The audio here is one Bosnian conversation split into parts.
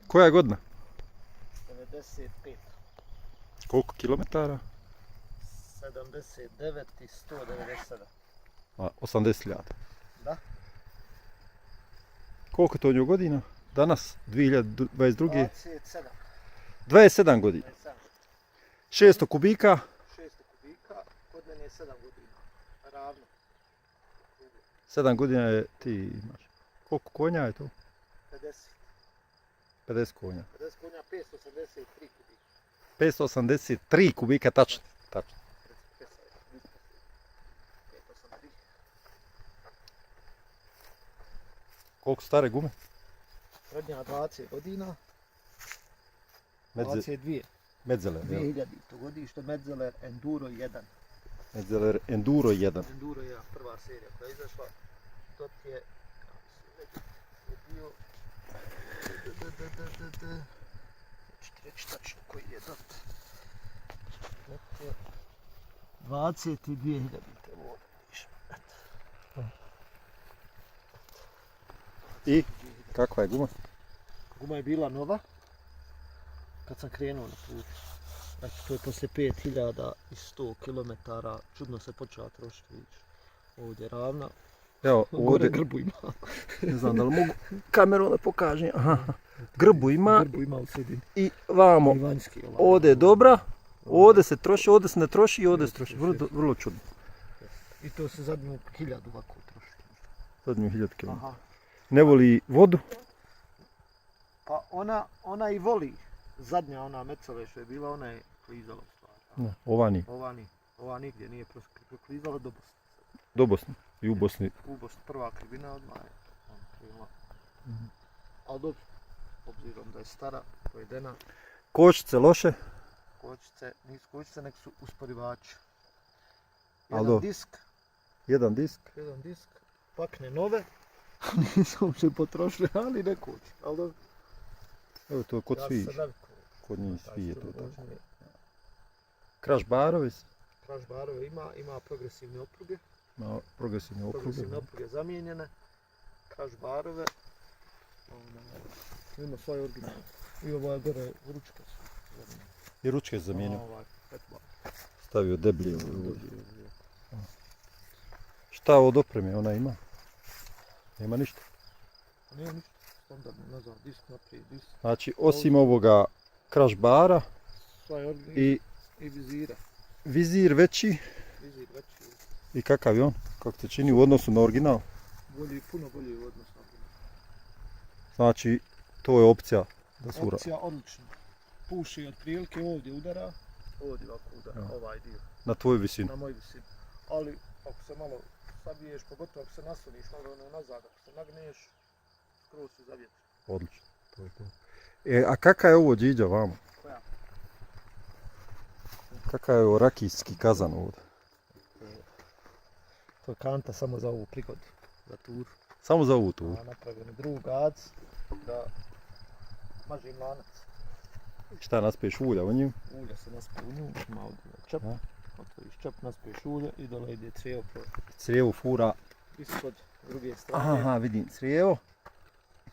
Koja je godina? 95. Koliko kilometara? 79 i 197. 80.000. Da? Koliko to nju godina? Danas, 2022. 27. 27 godina. 600 kubika. 600 kubika, kod mene je 7 godina. Ravno. 7 godina je ti imaš. Koliko konja je to? 50. 50 konja. 50 konja, 583 kubika. 583 kubika, tačno. Tačno. 583. Koliko su stare gume? Prednja 20 godina. Medze, 22. Medzeler, jel? 2000. godište Medzeler Enduro 1. Medzeler Enduro 1. Enduro 1, prva serija koja je izašla. Dot je bio... Reći tačno koji je dot. Dot je 22.000. I kakva je guma? Guma je bila nova kad sam krenuo na put. Znači to je poslije 5100 km, čudno se počela trošiti, vidiš. Ovdje je ravna, Evo, gore ovdje, grbu ima. ne znam da li mogu kameru da pokažem. Aha. Grbu ima Grbu ima u sredini. i vamo. I vanjski ovaj. Ovdje je dobra, ovdje se troši, ovdje se ne troši i ovdje se troši. Vrlo čudno. I to se zadnju 1000 ovako troši. Zadnju 1000 km. Aha. Ne voli vodu. Pa ona i voli. Zadnja ona Mecele što je bila, ona je klizala u stvari. Ne, ova nije. Ova nigdje nije proklizala do Bosne. Do Bosne. I u Bosni. U Bosni prva krivina odmah je krenula. Ali dobro, obzirom da je stara, pojedena, Kočnice loše. kočnice, nisu kočnice, nek su usporivači. Alo. Jedan disk, Jedan disk. pakne nove, nisu uopće potrošili, ali ne koči. Ali dobro, Evo to kod ja svih. sam navikao. Kod njih svi je to Taj tako. Crash barovi. Crash barove ima progresivne opruge. Ima progresivne okruge. Progresivne opruge zamijenjene. Crash barove. Ima svoj original. I ovo je gore ručka su. I ručke je zamijenio. Ovaj, pet bar. Stavio deblje. Šta od opreme ona ima? Nema ništa. Nije ništa. Standardno nazad, disk naprijed, disk. Znači, osim ovoga crash bara Svoj original. i I vizira. vizir veći. Vizir veći. I kakav je on? Kako se čini u odnosu na original? Bolji, puno bolji u odnosu na original. Znači, to je opcija da sura. Opcija odlična. Puši otprilike ovdje udara. Ovdje ovako udara, Ja. ovaj dio. Na tvoju visinu. Na moj visinu. Ali ako se malo sabiješ, pogotovo ako se nasloniš malo ono nazad, ako se nagneš, skroz se zavjetri. Odlično. To je to. A kakav je ovo džiđa vamo? Koja? Kakav je ovo rakijski kazan ovdje? To je kanta samo za ovu prigodu, za turu. Samo za ovu turu. A napravljeni drug gac da mažim lanac. Šta naspiješ ulja u njim? Ulja se naspe u nju, ima ovdje čep. Ja. Otvoriš čep, naspiješ ulje i dole ide crijevo Crijevo fura. ispod druge strane. Aha, vidim crijevo.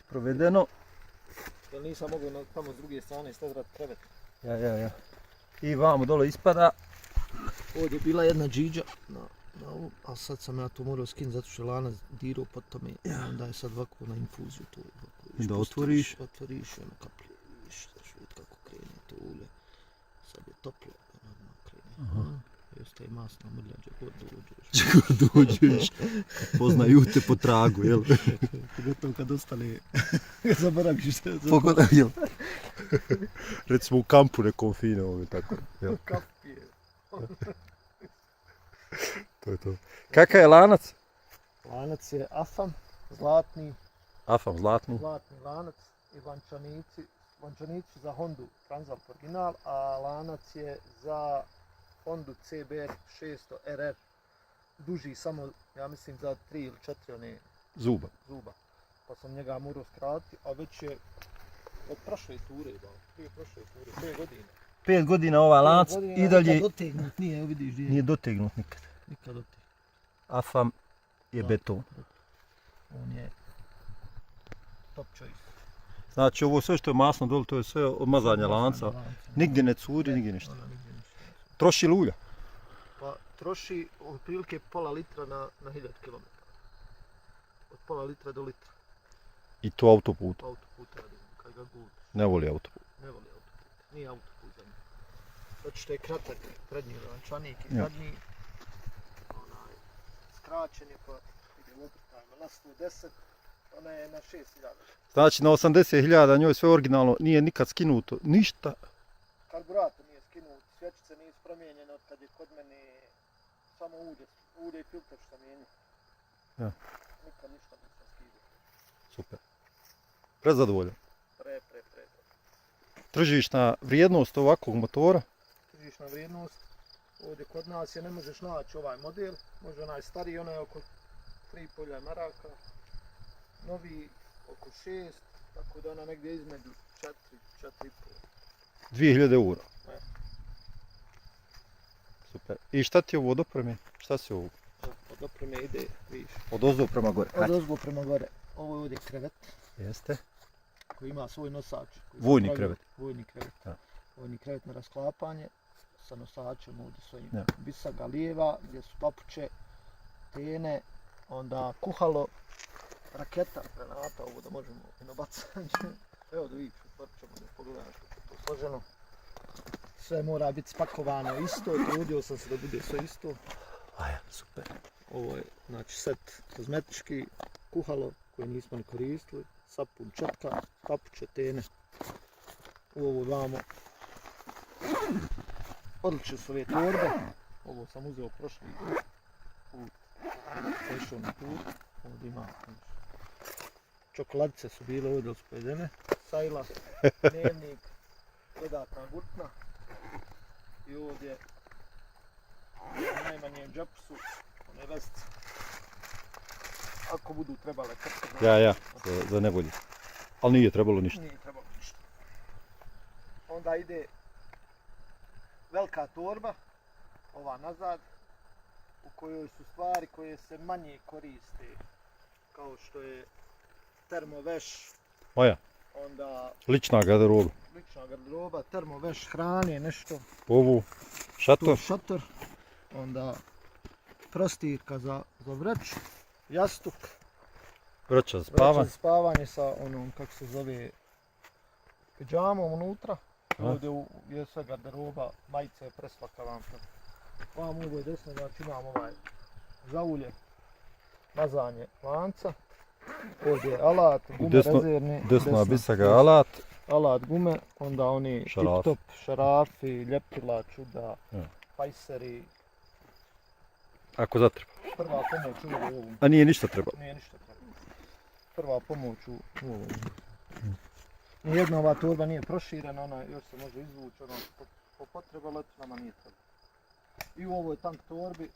Provedeno. Jer nisam mogao tamo s druge strane stezrat krevet. Ja. I vamo dole ispada. Ovdje je bila jedna džiđa na ovu, a sad sam ja to morao skinuti zato što je lanac dirao po tome. I onda je sad ovako na infuziju to. Da otvoriš. Otvoriš i ono kaplje. Viš, daš vidjeti kako krene to ulje. Sad je toplo, odmah krene. I ostaje masna mrlja, gdje god dođeš. Gdje god dođeš. Poznaju te po tragu, jel? Pogotovo kad ostane, zaboraviš se. Pogotovo, jel? Recimo u kampu nekom fino, tako. Jel? Kapije. To je to. Kakav je lanac? Lanac je afam, zlatni Zlatni. lanac i vančanici za Hondu Transalp original, a lanac je za Hondu CBR 600 RR. Duži samo, ja mislim, za 3 ili 4 one Zuba. zuba. Pa sam njega morao skratiti, a već je od prošle ture, prije prošle ture, 5 godina. 5 godina ovaj lanac i dalje Nikad dotegnut nije, evo vidiš gdje je. nije dotegnut nikad. Nikad dotegnut. Afam je beton. On je top choice. Znači ovo sve što je masno dole, to je sve od mazanja lanca. Nigdje ne curi, nigdje ništa. Ono nigdje ništa. Troši li ulja? Pa troši otprilike pola litra na 1000 km. Od pola litra do litra. I to autoput. Autoput radim, kad ga gubiš. Ne voli autoput. Ne voli autoput. Nije autoput za njih. Zato što je kratak prednji lančanik i Ja. zadnji. Skraćen je pa ide u obrtajima na 110. Ona je na 6000. Znači na 80.000 njoj sve originalno, nije nikad skinuto, ništa. Karburator nije skinut, svječice nisu promijenjene od kad je kod mene samo ulje i filter što mijenja. Ja. Nikad ništa nisam skidao. Super. Prezadovoljan. Pre. Tržišna vrijednost ovakvog motora, Tržišna vrijednost. Ovdje kod nas je ne možeš naći ovaj model, može onaj stariji, onaj oko 3.500 maraka. Novi oko 6, tako da ona negdje između 4,5. 2000 eura. Ne. Super. I šta ti je ovo od opreme? Šta si ovo? Od opreme ide, vidiš. Od ozdo prema gore. Od ozgo prema gore. Ovo je ovdje krevet Jeste. koji ima svoj nosač. koji Vojni se pravi- krevet. Vojni krevet. Da. Vojni krevet na rasklapanje sa nosačem ovdje svojim. Da. Bisaga lijeva gdje su papuče, tene, onda kuhalo, raketa, granata, ovo da možemo i na bacanje. Evo da vidiš, otvorit ćemo da pogledaš kako je to složeno. Sve mora biti spakovano isto, trudio sam se da bude sve isto. Aja, super. Ovo je znači set kozmetički, kuhalo koje nismo ni koristili, sapun, četka, papuče, tene. U ovo vamo. Odlične su ove torbe. Ovo sam uzeo prošli put. Išao na put. Ovdje ima čokoladice su bile ovdje su pojedene. Sajla, dnevnik, dodatna gurtna. I ovdje u najmanjem džepu su one vestice. Ako budu trebale krpe. Ja, za nevolju. Ali nije trebalo ništa. Nije trebalo ništa. Onda ide velika torba, ova nazad, u kojoj su stvari koje se manje koriste, kao što je termoveš, Maja, onda lična garderoba. lična garderoba, termoveš, hrane, nešto, Ovu, tu šator. šator, onda prostirka za vreću, jastuk, Vreća za vreća spavanje. za spavanje sa onom, kako se zove, pidžamom unutra. A? Ovdje je sve garderoba, majice, presvaka lampa. Vam ovo je desno, znači imam ovaj za ulje, mazanje lanca. Ovdje je alat, gume rezervne. Desna bisaga alat. Alat, gume, onda oni Šarafi. tip-top, šarafi, ljepila, čuda, Ja. pajseri. Ako zatreba. Prva pomoć u ovom. A nije ništa trebalo. Nije ništa treba. Prva pomoć u ovom. Nijedna ova torba nije proširena, ona još se može izvući, ono po potreba leti, nama nije treba. I u ovoj tank torbi,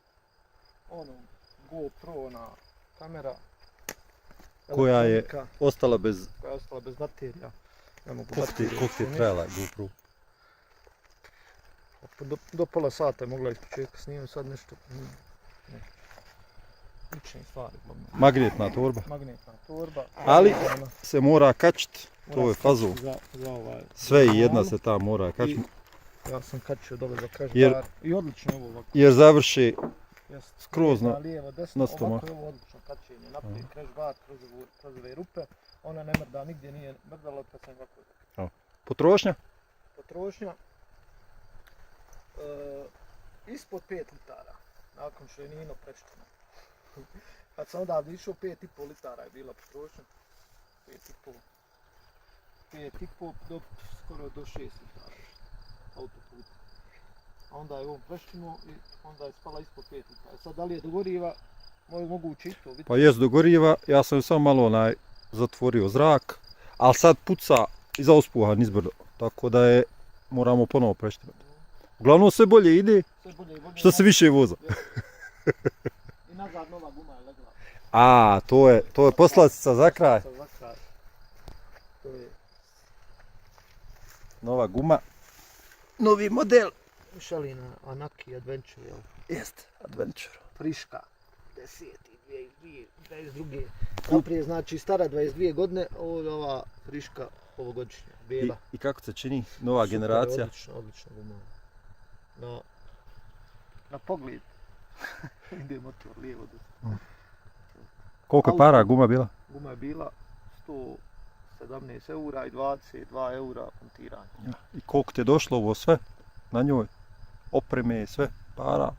ono, GoPro, ona kamera, Koja je elektronika, ostala bez koja je ostala bez baterija. Ne mogu koliko ti je trajala GoPro. Do pola sata je mogla ispočetka snimati, sad nešto. Ne. Lične stvari, uglavnom. Magnetna torba. Magnetna torba. Ali- ona Se mora kačit. To mora je se fazon. kačiti za ovaj. Sve i za jedna malu. se ta mora kačit. Ja sam kačio dole za crash Jer- bar i odlično je ovo ovako. Jer završi Jest, skroz na- lijevo, desno, na stomak. ovako je ovo odlično kačenje. Naprijed crash bar kroz ove rupe. Ona ne mrda, nigdje nije mrdala kad sam ovako. potrošnja. Potrošnja ispod 5 litara, nakon što je Nino prešteno. Kad sam odavde išao 5,5 litara je bila potrošnja. 5,5. 5,5 do skoro do 6 litara autoput. A onda je on prešteno i onda je spala ispod 5 litara. Sad da li je do goriva, moguće i to vidjeti. Pa jest do goriva, ja sam samo malo zatvorio zrak, ali sad puca iza uspuha nizbrdo, tako da je moramo ponovo preštimati. Uglavnom sve bolje ide, Sve bolje i bolje. što se više voza. I nazad nova guma je legla. A, to je poslastica za kraj. Za kraj. To je Nova guma. Novi model. Michelin Anaki Adventure, jel? Jest, Adventure. Friška. 10. 22. Naprije znači stara 22 godine, ova friška ovogodišnja, bijela. I kako se čini nova Super, generacija? Odlično guma. Na pogled ide motor lijevo desno. Koliko je para guma bila? Guma je bila 117 eura i 22 eura montiranje. Ja. I koliko ti je došlo ovo sve na njoj? Opreme i sve, para?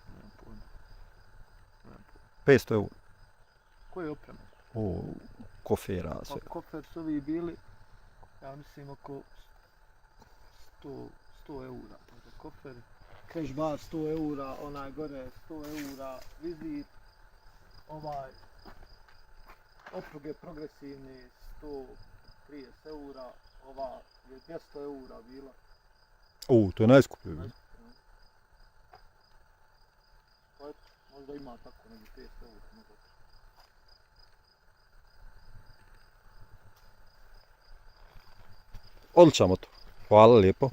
Nemam pojma. 500 eura. Koje opreme? O, kofera, sve. Pa kofer su ovi bili, ja mislim oko 100 eura. Možda kofer, cash bar 100 eura, onaj gore 100 eura, vizir, opruge progresivne 130 eura, ova je 200 eura bila. O, to je najskuplje. Pa eto, možda ima tako negdje 500 eura. Možda. Odličan motor. Hvala lijepo.